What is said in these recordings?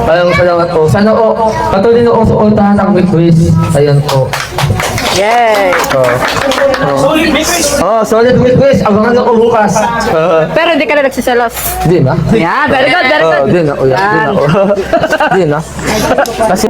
Maraming salamat po. Sana po, patuloy na po suuntahan ang big quiz. Ayan po. Yay! Solid big quiz. Solid big quiz. Abangan na po bukas. Pero hindi ka na nagsiselos. Di ba? Yeah, very good, very good. Di na, uya. Di na. Di na. Kasi...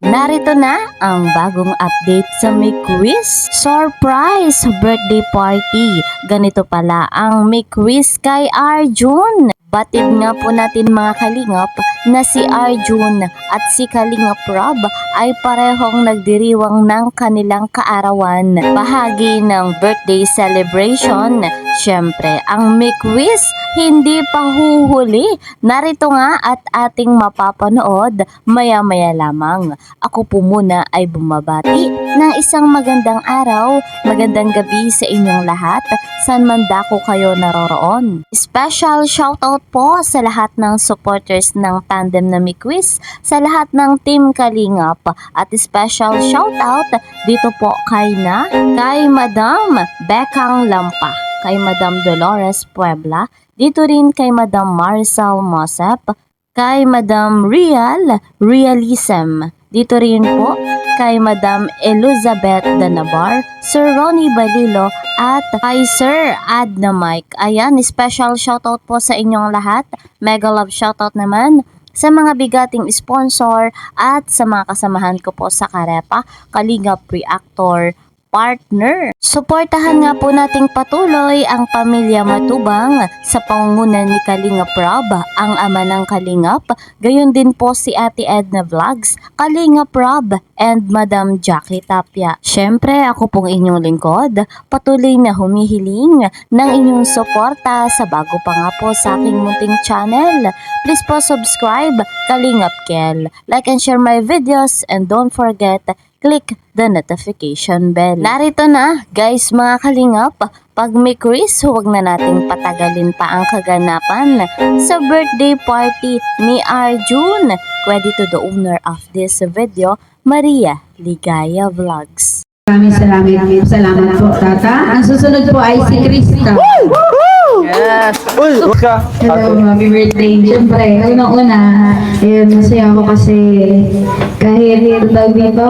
Narito na ang bagong update sa May Quiz. Surprise birthday party. Ganito pala ang May Quiz kay Arjun. Batid nga po natin mga kalingap na si Arjun at si Kalingap Rob ay parehong nagdiriwang ng kanilang kaarawan. Bahagi ng birthday celebration. Siyempre, ang May Quiz hindi pa huhuli. Narito nga at ating mapapanood maya-maya lamang. Ako po muna ay bumabati ng isang magandang araw, magandang gabi sa inyong lahat, saan man dako kayo naroroon. Special shoutout po sa lahat ng supporters ng Tandem na May Quiz, sa lahat ng Team Kalingap, at special shoutout dito po kay Madam Bekang Lampa, kay Madam Dolores Puebla, dito rin kay Madam Maricel Mosep, kay Madam Realism, dito rin po kay Madam Elizabeth Danabar, Sir Ronnie Balilo, at kay Sir Adna Mike. Ayan, special shoutout po sa inyong lahat. Mega love shoutout naman sa mga bigating sponsor at sa mga kasamahan ko po sa Karepa, Kalingap Reactor Partner. Suportahan nga po nating patuloy ang pamilya Matubang sa pangunguna ni Kalingap Rob, ang ama ng Kalingap, gayon din po si Ate Edna Vlogs, Kalingap Rob, and Madam Jackie Tapia. Syempre, ako pong inyong lingkod, patuloy na humihiling ng inyong suporta sa bago pa nga po sa aking munting channel. Please po subscribe, Kalingap Kel, like and share my videos, and don't forget, click the notification bell. Narito na, guys mga kalingap, pag may quiz, huwag na nating patagalin pa ang kaganapan sa birthday party ni Arjun. Credit to the owner of this video, Maria Ligaya Vlogs. Maraming salamat po, Tata. Ang susunod po ay si Krista. Yes! Uy, ka! Hello, happy birthday. Siyempre, unang-una, masaya ako kasi kahit tawag dito,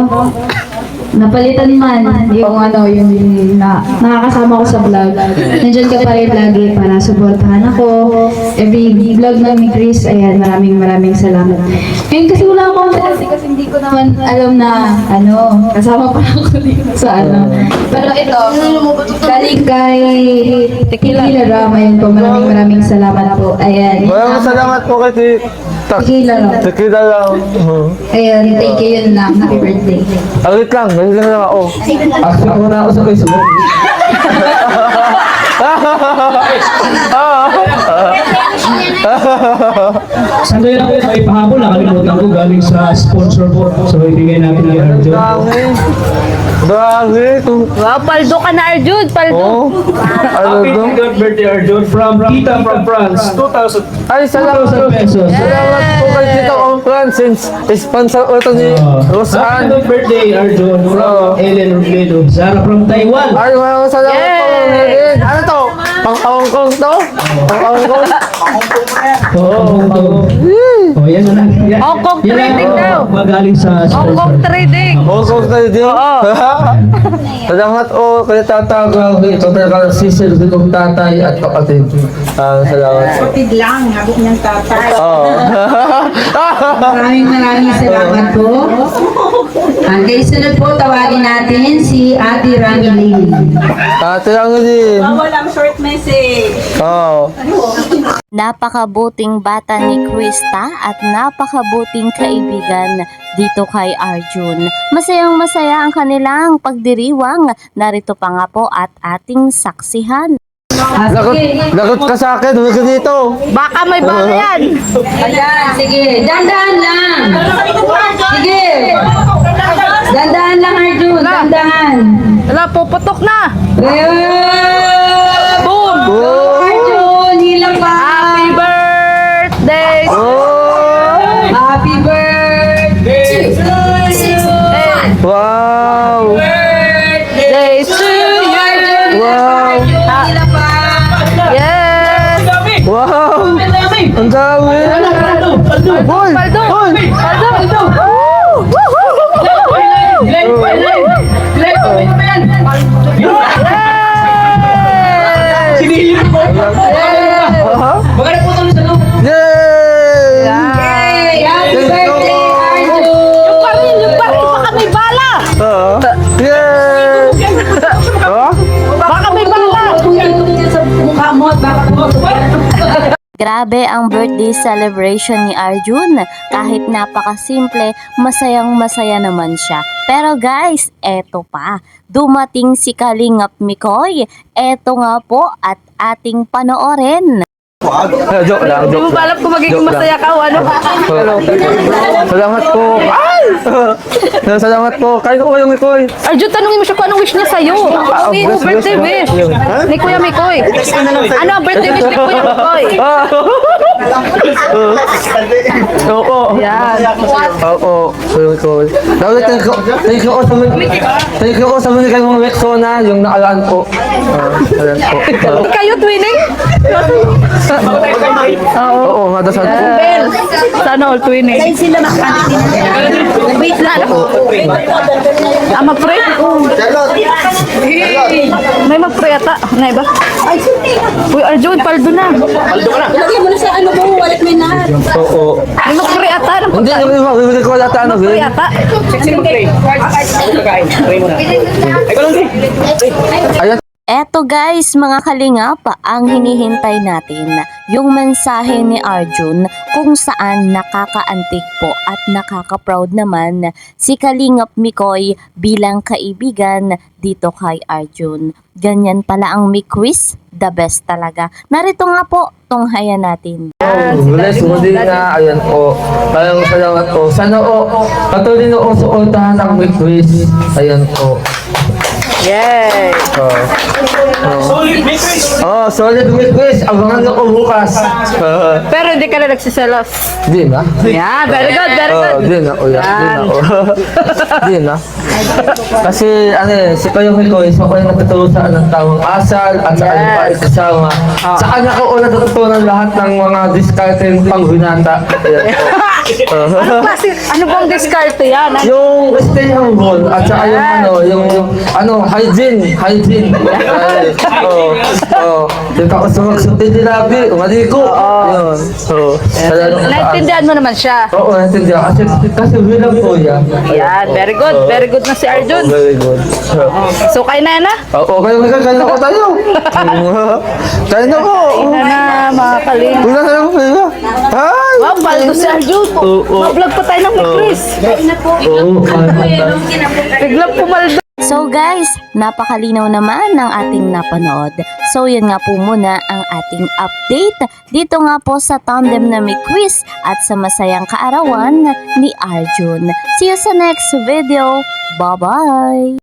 napalitan man yung nakakasama ko sa vlog. Nandiyan ka pa rin lagi para suportahan ako. Every vlog na ni Chris, ayan, maraming salamat. Ngayon kasi wala akong kasi hindi ko naman alam na kasama pa ako dito sa Pero ito, galing kay Tequila Ram, ayan po, maraming salamat po. Ayan. Maraming salamat po kay Tequila Ram. Tequila Ram. Ayan, thank you yun lang. Happy birthday. Alit lang ako. Action ko na ako sa Facebook. Sandali lang po, may pahabol. Nakalimutan ko galing sa sponsor po. So, ibigay natin kay Arjun. Dami. Wow, paldo ka na Arjun, paldo. Happy birthday, Arjun. From Tita from France. 2,000 Ay, salamat pesos. Salamat po kay Tita Kong Francis. Sponsor ito ni Rosan. Happy birthday, Arjun. From Ellen Robledo. Zara from Taiwan. Ay, maraming salamat po. Ano to? Pang-Hong Kong to? Pang-Hong Kong? Oh, yan na lang. Hong Kong trading daw. Magaling sa Hong Kong sponsor. trading. Hong Kong tayo din. Salamat po kay Tata. Ito talaga sisil kong tatay at kapatid. Salamat po. Kapatid lang, habit niyang tatay. Maraming salamat po. Hanggang sunod po, tawagin natin si Ate Rangelin. Ate Rangelin. Walang short message. Napakabuting bata ni Krista at napakabuting kaibigan dito kay Arjun. Masayang-masaya ang kanilang pagdiriwang. Narito pa nga po at ating saksihan. Lagot ka sa akin. Huwag ka dito. Baka may bala yan. Ayan, sige. Dandahan lang. Sige. Dandahan lang, Arjun. Dandahan. Wala, puputok na. Boom! Arjun, hilang pa. Happy birthday. Happy birthday to you. Wow. Birthday to you. Wow! Yes! Wow! Ang dami! Boy! Paldo! Boy! Paldo! Aha! Maganda po tuloy sa loob. Yay! Happy birthday, Arjun! Yung pa rin, baka may bala! Yay! Oh? Baka may bala! Sa mukha mo at baka Grabe ang birthday celebration ni Arjun. Kahit napakasimple, masayang masaya naman siya. Pero guys, eto pa. Dumating si Kalingap Mikoy. Eto nga po at ating panoorin. Joke lang, Hindi mo joke ba lang. alam kung magiging Joke lang. masaya ka o ano? Salamat po. Ay! Salamat po. Kain ko yung Mikoy. Arjun, tanungin mo siya kung anong wish niya sa'yo. Sabihin mo, birthday wish. Ni Kuya Mikoy. Ano ang birthday wish ni Kuya Mikoy? Oo. Yan. Oo. Kuya Mikoy. Dawit, thank you ko sa mga kayong Rexona, yung naalaan po. Ayan po. Kayo, twinning? Oo, madasal po. Bel, sana all twinning. Wait lang. Ah, mag-pray? May mag-pray ata. Nay ba? Uy, Arjun, paldo na. Lagyan mo na sa ano mo, wallet mo na. Oo. May mag-pray ata. Hindi, hindi ko wala tayo. Mag-pray ata. Ayan. Eto guys, mga kalingap, ang hinihintay natin, yung mensahe ni Arjun kung saan nakakaantig po at nakaka-proud naman si Kalingap Mikoy bilang kaibigan dito kay Arjun. Ganyan pala ang Miquiz, the best talaga. Narito nga po, tunghayan natin. Bless mo din na, ayan po. Parang salamat po. Sana o, patuloy na o suuntahan ang Miquiz. Ayan po. Yay! Solid Matrix. Solid Miquiz. Abangan na ko bukas. Pero hindi ka na nagsiselos. Di na? Yeah, very good, very good. Di na, uya. Di na, Di na. Kasi, ano eh, si Kuya Mikoy, so ko yung natutusan ng tamang asal at saka yung paikasama. Sa kanya ko una natutunan lahat ng mga discarding pangbinata. Ayan po. Ano bang diskarte yan? Yung stay humble at saka yung hygiene. Ay, yung pakasumagsuntin din nabi, umaliko. Yun. Naintindihan mo naman siya. Oo, naintindihan. Kasi bilang po yan. Yan, very good na si Arjun. Very good. So, kain na yan na? Oo, kayo na ko tayo. Kayo na ko. Kain na, mga kaling. Wala na lang kayo. Hi! Wow, paldo si Arjun. Ma-vlog pa tayo ng ni Chris. Oo, Biglang pumaldo. So guys, napakalinaw naman ng ating napanood. So yun nga po muna ang ating update dito nga po sa tandem na Miquiz at sa masayang kaarawan ni Arjun. See you sa next video. Bye-bye!